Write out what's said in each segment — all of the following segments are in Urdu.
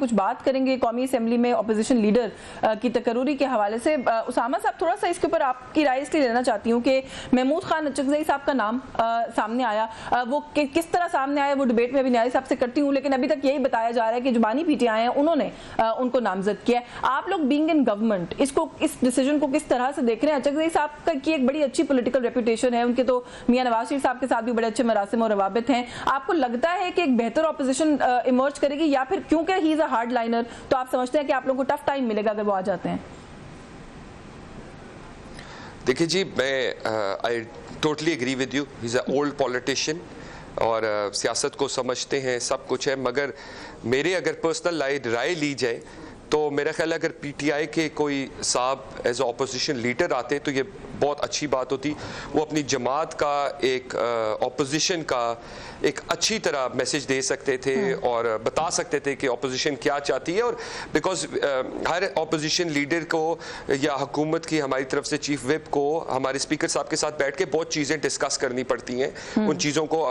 کچھ بات کریں گے قومی اسمبلی میں اپوزیشن لیڈر کی تقرری کے حوالے سے۔ اسامہ صاحب تھوڑا سا اس کے اوپر آپ کی رائے اس لیے لینا چاہتی ہوں کہ محمود خان اچکزئی صاحب کا نام سامنے آیا، وہ کس طرح سامنے آیا وہ ڈیبیٹ میں ابھی نیالی صاحب سے کرتی ہوں، لیکن ابھی تک یہی بتایا جا رہا ہے کہ جو بانی پی ٹی آئی ہیں انہوں نے ان کو نامزد کیا ہے۔ آپ لوگ بینگ ان گورنمنٹ اس ڈیسیجن کو کس طرح سے دیکھ رہے ہیں؟ اچکزئی صاحب کی ایک بڑی اچھی پولیٹیکل ریپوٹیشن ہے، ان کے تو میاں نواز شریف صاحب کے ساتھ بھی بڑے اچھے مراسم اور روابط ہیں۔ آپ کو لگتا ہے کہ ایک بہتر اپوزیشن ایمرج کرے گی، یا پھر کیونکہ ہی از اے ہارڈ لائنر تو آپ سمجھتے ہیں کہ آپ لوگوں کو ٹف ٹائم ملے گا اگر وہ آ جاتے ہیں؟ دیکھیں جی، میں I totally agree with you, he is a old politician اور سیاست کو سمجھتے ہیں، سب کچھ ہے، مگر میرے اگر پرسنل رائے لی جائے تو میرا خیال ہے اگر پی ٹی آئی کے کوئی صاحب ایز اے اپوزیشن لیڈر آتے تو یہ بہت اچھی بات ہوتی۔ وہ اپنی جماعت کا ایک اپوزیشن کا ایک اچھی طرح میسج دے سکتے تھے اور بتا سکتے تھے کہ اپوزیشن کیا چاہتی ہے، اور بیکاز ہر اپوزیشن لیڈر کو یا حکومت کی ہماری طرف سے چیف وپ کو ہمارے اسپیکر صاحب کے ساتھ بیٹھ کے بہت چیزیں ڈسکس کرنی پڑتی ہیں۔ ان چیزوں کو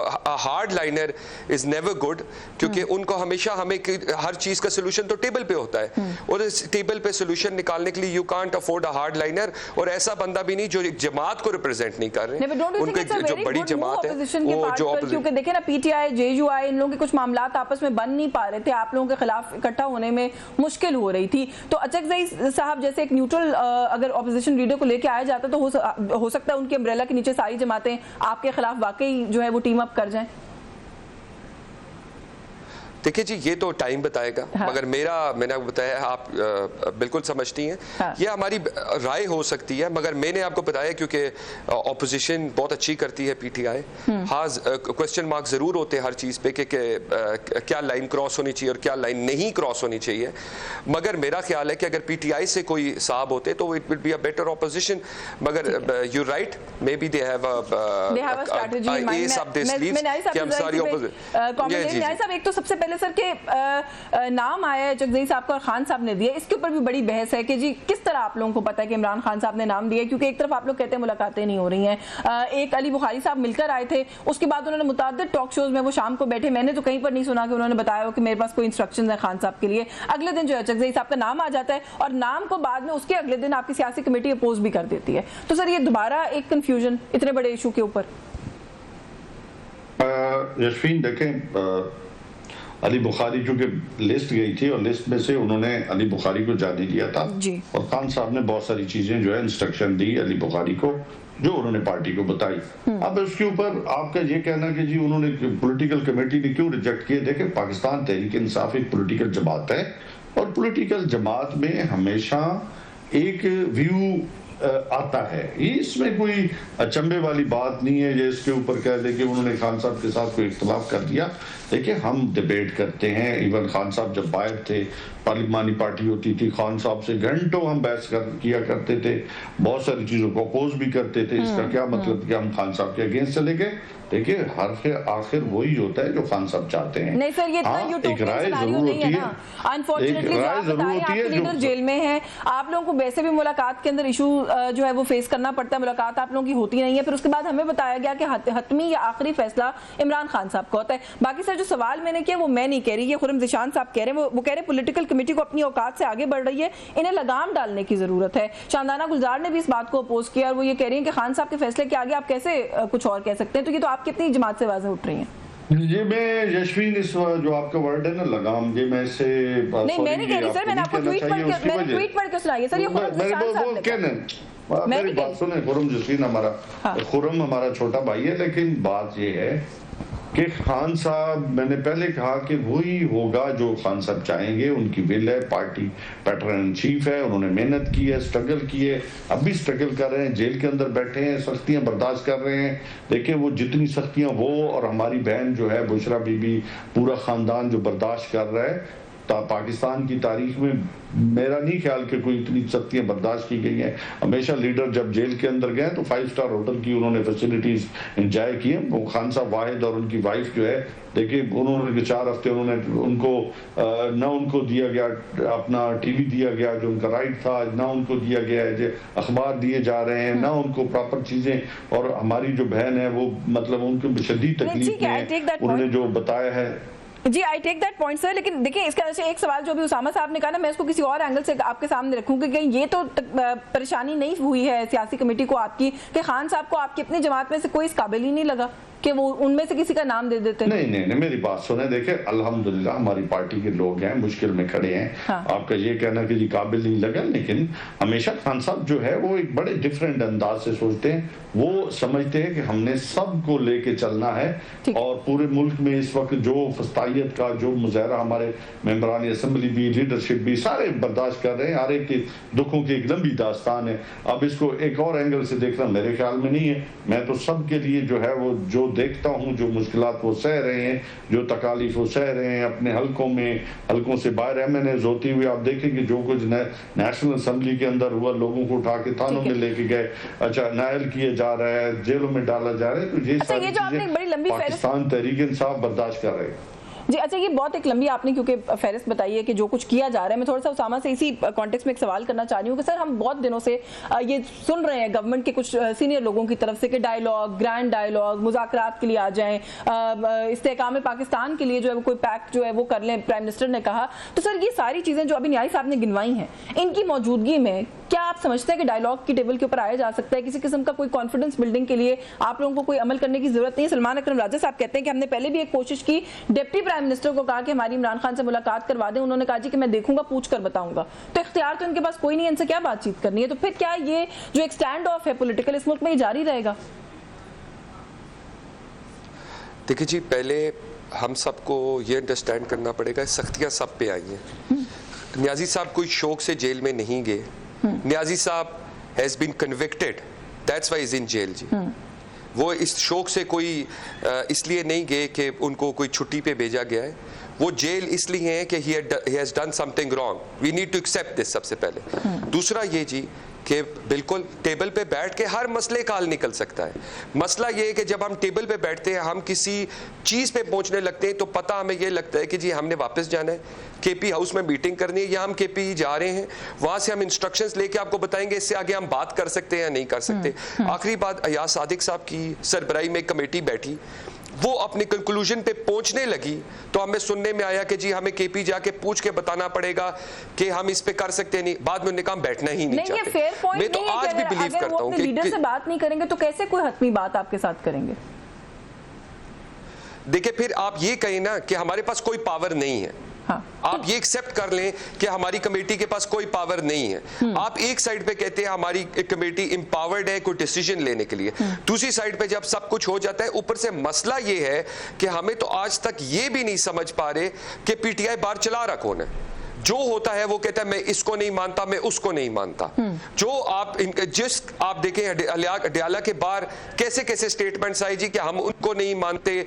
hard liner is never good, کیونکہ ان کو ہمیشہ ہمیں ہر چیز کا سولوشن تو ٹیبل پہ ہوتا ہے، اور اس ٹیبل پہ سولوشن نکالنے کے لیے you can't afford a hard liner, اور ایسا بندہ بھی نہیں جو ایک جماعت کو ریپرزینٹ نہیں کر رہے ہیں۔ ان کے جو بڑی جماعت ہے وہ جو کیونکہ دیکھیں نا P T I J you آئی ان لوگوں کے کچھ معاملات آپس میں بن نہیں پا رہے تھے، آپ لوگوں کے خلاف اکٹھا ہونے میں مشکل ہو رہی تھی، تو اچکزئی صاحب جیسے ایک نیوٹرل اگر اپوزیشن لیڈر کو لے کے آیا جاتا تو ہو سکتا ہے ان کے امبریلا کے نیچے ساری جماعتیں آپ کے خلاف واقعی جو ہے وہ ٹیم اپ کر جائیں۔ دیکھیں جی، یہ تو ٹائم بتائے گا، مگر میں نے بتایا، آپ بالکل سمجھتی ہیں، یہ ہماری رائے ہو سکتی ہے، مگر میں نے آپ کو بتایا کیونکہ اپوزیشن بہت اچھی کرتی ہے پی ٹی آئی، ہاں کوسچن مارک ضرور ہوتے ہیں ہر چیز پہ کہ کیا لائن کراس ہونی چاہیے اور کیا لائن نہیں کراس ہونی چاہیے، مگر میرا خیال ہے کہ اگر پی ٹی آئی سے کوئی صاحب ہوتے تو it will be a better opposition, مگر you right may be they have a ace up the sleeves کہ ہم ساری اپوزیشن۔ ایک تو سب سے پہلے سر کہ نام آیا ہے اچکزئی صاحب کا اور خان صاحب نے دیا، اس کے اوپر بھی بڑی بحث ہے کہ جی کس طرح آپ لوگوں کو پتا ہے کہ عمران خان صاحب نے نام دیا ہے، کیونکہ ایک طرف آپ لوگ کہتے ہیں ملاقاتیں نہیں ہو رہی ہیں، ایک علی بخاری صاحب مل کر آئے تھے، اس کے بعد انہوں نے متعدد ٹاک شوز میں وہ شام کو بیٹھے، میں نے تو کہیں پر نہیں سنا کہ انہوں نے بتایا ہو کہ میرے پاس کوئی انسٹرکشنز ہیں خان صاحب کے لیے۔ اگلے دن جو ہے اچکزئی صاحب کا نام آ جاتا ہے اور نام کو بعد میں اس کے اگلے دن آپ کی سیاسی کمیٹی اپوز بھی کر دیتی ہے، تو سر یہ دوبارہ ایک کنفیوژن اتنے بڑے ایشو کے اوپر۔ یشفین دیکھیں، علی بخاری چونکہ لسٹ گئی تھی اور لسٹ میں سے انہوں نے علی بخاری کو جانے دیا تھا، اور خان صاحب نے بہت ساری چیزیں جو ہے انسٹرکشن دی علی بخاری کو جو انہوں نے پارٹی کو بتائی۔ اب اس کے اوپر آپ کا یہ کہنا کہ جی انہوں نے پولیٹیکل کمیٹی نے کیوں ریجیکٹ کیے، دیکھیں پاکستان تحریک انصاف ایک پولیٹیکل جماعت ہے، اور پولیٹیکل جماعت میں ہمیشہ ایک ویو آتا ہے، اس میں کوئی اچنبے والی بات نہیں ہے، اس کے اوپر کہہ دے کہ انہوں نے خان صاحب کے ساتھ کوئی اختلاف کر دیا۔ دیکھیں ہم ڈیبیٹ کرتے ہیں، ایون خان صاحب جب باہر تھے، پارلیمانی پارٹی ہوتی تھی، خان صاحب سے گھنٹوں ہم بحث کیا کرتے تھے، بہت ساری چیزوں کو اپوز بھی کرتے تھے، اس کا کیا مطلب کہ ہم خان صاحب کے اگینسٹ چلے گئے؟ دیکھیں آخر وہی ہوتا ہے جو خان صاحب چاہتے ہیں۔ نہیں سر، یہ اتنا یوٹوپین سیناریو نہیں ہے نا، انفارچونیٹلی جو آپ بتائیں آپ کے لیڈر جیل میں ہیں، آپ لوگوں کو ویسے بھی ملاقات کے اندر ایشو جو ہے وہ فیس کرنا پڑتا ہے، ملاقات آپ لوگوں کی ہوتی نہیں ہے، پھر اس کے بعد ہمیں بتایا گیا کہ حتمی یا آخری فیصلہ عمران خان صاحب کا ہوتا ہے۔ باقی سر جو سوال میں نے کیا وہ میں نہیں کہہ رہی، یہ خرم ذیشان صاحب کہہ رہے ہیں، وہ کہہ رہے ہیں پولیٹیکل کمیٹی کو اپنی اوقات سے آگے بڑھ رہی ہے، انہیں لگام ڈالنے کی ضرورت ہے۔ شاندانہ گلزار نے بھی اس بات کو اپوز کیا اور وہ یہ کہہ رہی ہیں کہ خان صاحب کے فیصلے کے آگے آپ کیسے کچھ اور کہہ سکتے ہیں، تو یہ تو آپ کی اپنی جماعت سے واضح اٹھ رہی ہیں۔ جی میں یشوین اس جو آپ کا ورڈ ہے نا لگام، جی میں اس سے نہیں میں نہیں کہہ رہی سر، میں نے آپ کو ٹویٹ پڑھ کے سنائی ہے سر، یہ خرم ذیشان صاحب نے کہا۔ میری بات سنیں، خرم ذیشان ہمارا چھوٹا بھائی ہے، لیکن بات یہ ہے کہ خان صاحب، میں نے پہلے کہا کہ وہی ہوگا جو خان صاحب چاہیں گے، ان کی ول ہے، پارٹی پیٹرن ان چیف ہے، انہوں نے محنت کی ہے، سٹرگل کی ہے، اب بھی سٹرگل کر رہے ہیں، جیل کے اندر بیٹھے ہیں، سختیاں برداشت کر رہے ہیں۔ دیکھیں وہ جتنی سختیاں وہ اور ہماری بہن جو ہے بشرا بی بی، پورا خاندان جو برداشت کر رہا ہے، پاکستان کی تاریخ میں میرا نہیں خیال کہ کوئی اتنی سختیاں برداشت کی گئی ہیں۔ ہمیشہ لیڈر جب جیل کے اندر گئے تو 5 اسٹار ہوٹل کی انہوں نے فیسلٹیز انجوائے کی ہیں۔ وہ خان صاحب واحد اور ان کی وائف جو ہے، دیکھیں انہوں نے 4 ہفتے انہوں نے ان کو نہ ان کو دیا گیا اپنا ٹی وی دیا گیا جو ان کا رائٹ تھا، نہ ان کو دیا گیا ہے اخبار دیے جا رہے ہیں، نہ ان کو پراپر چیزیں، اور ہماری جو بہن ہے وہ مطلب ان کو شدید تکلیف میں انہوں نے جو بتایا ہے جی آئی ٹیک دیٹ پوائنٹ سر، لیکن دیکھیں اس کا ایک سوال جو بھی اسامہ صاحب نے کہا نا، میں اس کو کسی اور اینگل سے آپ کے سامنے رکھوں کہ کہیں یہ تو پریشانی نہیں ہوئی ہے سیاسی کمیٹی کو آپ کی کہ خان صاحب کو آپ کی اپنی جماعت میں سے کوئی اس قابل ہی نہیں لگا کہ وہ ان میں سے کسی کا نام دے دیتے؟ نہیں میری بات سنیں، دیکھیں الحمدللہ ہماری پارٹی کے لوگ ہیں، مشکل میں کھڑے ہیں. آپ کا یہ کہنا کہ جی قابل نہیں لگا، لیکن ہمیشہ خان صاحب جو ہے وہ ایک بڑے ڈیفرنٹ انداز سے سوچتے ہیں. وہ سمجھتے ہیں کہ ہم نے سب کو لے کے چلنا ہے، اور پورے ملک میں اس وقت جو فسطائیت کا جو مظاہرہ ہمارے ممبران اسمبلی بھی، لیڈرشپ بھی سارے برداشت کر رہے ہیں. ہر ایک کے دکھوں کی ایک لمبی داستان ہے. اب اس کو ایک اور اینگل سے دیکھنا میرے خیال میں نہیں ہے. میں تو سب کے لیے جو ہے وہ جو دیکھتا ہوں، جو مشکلات وہ سہ رہے ہیں، جو تکالیف وہ سہ رہے ہیں اپنے حلقوں میں، حلقوں سے باہر MNAs ہوتی ہوئے، آپ دیکھیں کہ جو کچھ نیشنل اسمبلی کے اندر ہوا، لوگوں کو اٹھا کے تھانوں میں لے کے گئے، اچھا نائل کیے جا رہا ہے، جیلوں میں ڈالا جا رہا ہے. تو یہ ساری چیزیں پاکستان تحریک انصاف برداشت کر رہے ہیں. جی اچھا، یہ بہت ایک لمبی آپ نے کیونکہ فہرست بتائی ہے کہ جو کچھ کیا جا رہا ہے. میں تھوڑا سا اسامہ سے اسی کانٹیکس میں ایک سوال کرنا چاہ رہی ہوں کہ سر ہم بہت دنوں سے یہ سن رہے ہیں گورنمنٹ کے کچھ سینئر لوگوں کی طرف سے کہ ڈائیلاگ، گرینڈ ڈائیلاگ، مذاکرات کے لیے آ جائیں، استحکام پاکستان کے لیے جو ہے وہ کوئی پیکٹ جو ہے وہ کر لیں، پرائم منسٹر نے کہا. تو سر یہ ساری چیزیں جو ابھی نیائی صاحب نے گنوائی ہیں، ان کی موجودگی میں کیا آپ سمجھتے ہیں کہ ڈائیلاگ کی ٹیبل کے اوپر آیا جا سکتا ہے؟ کسی قسم کا کوئی کانفیڈنس بلڈنگ کے لیے آپ لوگوں کو کوئی عمل کرنے کی ضرورت نہیں ہے؟ سلمان اکرم راجہ صاحب کہتے ہیں کہ ہم نے پہلے بھی ایک کوشش کی، ڈپٹی پرائم منسٹر کو کہا کہ ہماری عمران خان سے ملاقات کروا دیں، انہوں نے کہا جی کہ میں دیکھوں گا، پوچھ کر بتاؤں گا. تو اختیار تو ان کے پاس کوئی نہیں ہے، ان سے کیا بات چیت کرنی ہے؟ تو پھر کیا یہ جو ایک سٹینڈ آف ہے پولیٹیکل اس ملک میں یہ جاری رہے گا؟ دیکھیں جی، پہلے ہم سب کو یہ انڈرسٹینڈ کرنا پڑے گا، سختیاں سب پہ آئی ہیں. نیازی صاحب کوئی شوق سے جیل میں نہیں گئے. نیازی صاحب has been convicted, that's why he's in jail جی. وہ اس شوق سے کوئی اس لیے نہیں گئے کہ ان کو کوئی چھٹی پہ بھیجا گیا ہے. وہ جیل اس لیے ہیں کہ he has done something wrong. We need to accept this سب سے پہلے. دوسرا یہ جی کہ بالکل ٹیبل پہ بیٹھ کے ہر مسئلے کا حل نکل سکتا ہے. مسئلہ یہ ہے کہ جب ہم ٹیبل پہ بیٹھتے ہیں، ہم کسی چیز پہ پہنچنے لگتے ہیں تو پتہ ہمیں یہ لگتا ہے کہ جی ہم نے واپس جانا ہے، کے پی ہاؤس میں میٹنگ کرنی ہے، یا ہم کے پی جا رہے ہیں، وہاں سے ہم انسٹرکشنز لے کے آپ کو بتائیں گے اس سے آگے ہم بات کر سکتے ہیں یا نہیں کر سکتے. آخری بات، ایاز صادق صاحب کی سربراہی میں ایک کمیٹی بیٹھی، وہ اپنی کنکلوژن پہ پہنچنے لگی تو ہمیں سننے میں آیا کہ جی ہمیں کے پی جا کے پوچھ کے بتانا پڑے گا کہ ہم اس پہ کر سکتے نہیں. بعد میں انہوں نے کہا بیٹھنا ہی نہیں چاہتے. میں تو آج بھی بلیو کرتا ہوں کہ لیڈر سے بات نہیں کریں گے تو کیسے کوئی حتمی بات آپ کے ساتھ کریں گے؟ دیکھیں پھر آپ یہ کہیں نا کہ ہمارے پاس کوئی پاور نہیں ہے. آپ یہ ایکسپٹ کر لیں کہ ہماری کمیٹی کے پاس کوئی پاور نہیں ہے. آپ ایک سائیڈ پہ کہتے ہیں ہماری کمیٹی امپاورڈ ہے کوئی ڈیسیجن لینے کے لیے، دوسری سائیڈ پہ جب سب کچھ ہو جاتا ہے، اوپر سے مسئلہ یہ ہے کہ ہمیں تو آج تک یہ بھی نہیں سمجھ پا رہے کہ پی ٹی آئی بار چلا رہا کون ہے. جو ہوتا ہے وہ کہتا ہے میں اس کو نہیں مانتا، میں اس کو نہیں مانتا. جو آپ دیکھیں ڈیالہ کے بعد کیسے کیسے سٹیٹمنٹس آئے جی کہ ہم ان کو نہیں مانتے.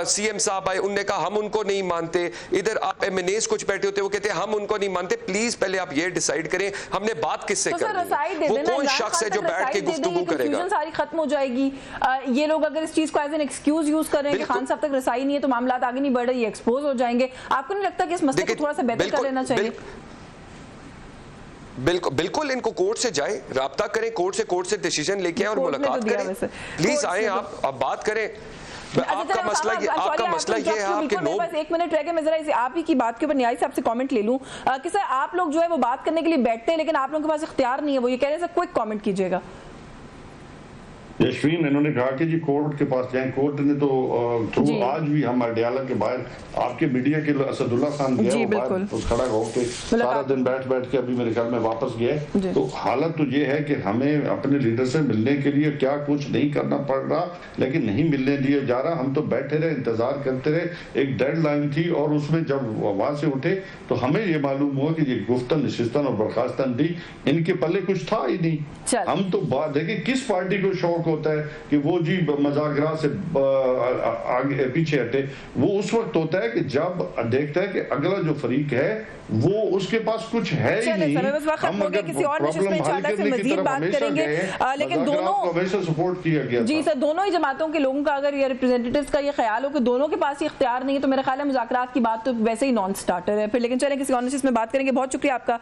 سی ایم صاحب آئے، انہوں نے کہا ہم ان کو نہیں مانتے. ادھر آپ MNAs کچھ بیٹھے ہوتے وہ کہتے ہیں ہم ان کو نہیں مانتے. پلیز پہلے آپ یہ ڈیسائیڈ کریں ہم نے بات کس سے کرنی ہے. وہ کون شخص ہے جو بیٹھ کے گفتگو کرے گا؟ ساری ختم ہو جائے گی. یہ لوگ اگر اس چیز کو ایز این ایکسکیوز یوز کر رہے ہیں کہ خان صاحب تک رسائی نہیں ہے تو معاملات آگے نہیں بڑھ رہے، یہ ایکسپوز ہو جائیں گے. آپ کو نہیں لگتا کہ اس مسئلے کو تھوڑا سا بہتر کر لینا چاہیے؟ بالکل ان کو کورٹ سے جائیں، رابطہ کریں، کورٹ سے ڈیسیجن لے کے اور ملاقات کریں. پلیز آئیں، آپ بات کریں. آپ کا مسئلہ یہ ہے آپ کے لوگ. ایک منٹ رہ گئے، میں ذرا آپ ہی کی بات کے اوپر نیائی صاحب سے کامنٹ لے لوں کہ سر آپ لوگ جو ہے وہ بات کرنے کے لیے بیٹھتے ہیں لیکن آپ لوگوں کے پاس اختیار نہیں ہے. وہ یہ کہہ رہے ہیں سر کوئک کامنٹ کیجیے گا. یشوین انہوں نے کہا کہ جی کورٹ کے پاس جائیں. کورٹ نے تو آج بھی ہم اڈیالہ کے باہر آپ کے میڈیا کے اسد اللہ خان گیا، باہر کھڑا ہو کے سارا دن بیٹھ کے ابھی میرے خیال میں واپس گیا. تو حالت تو یہ ہے کہ ہمیں اپنے لیڈر سے ملنے کے لیے کیا کچھ نہیں کرنا پڑ رہا، لیکن نہیں ملنے دیا جا رہا. ہم تو بیٹھے رہے، انتظار کرتے رہے. ایک ڈیڈ لائن تھی اور اس میں جب وہاں سے اٹھے تو ہمیں یہ معلوم ہوا کہ یہ گفتن نشستن اور برخاستن تھی، ان کے پلے کچھ تھا ہی نہیں. ہم تو بات دیکھیں کس پارٹی کو شوق ہوتا ہے کہ وہ جی مذاکرات سے آگے پیچھے ہٹے. وہ اس وقت ہوتا ہے کہ جب دیکھتا ہے کہ اگلا جو فریق ہے وہ اس کے پاس کچھ ہے ہی نہیں. ہم اگر پرابلم حل کرنے کی طرف ہمیشہ گئے، مذاکرات کو ہمیشہ سپورٹ کیا گیا. جی سر، دونوں ہی جماعتوں کے لوگوں کا اگر یہ ریپرزینٹیٹیوز کا یہ خیال ہو کہ دونوں کے پاس یہ اختیار نہیں ہے تو میرا خیال ہے مذاکرات کی بات تو ویسے ہی نان سٹارٹر ہے پھر. لیکن چلیں کسی اور نشست میں بات کریں گے. بہت شکریہ آپ کا.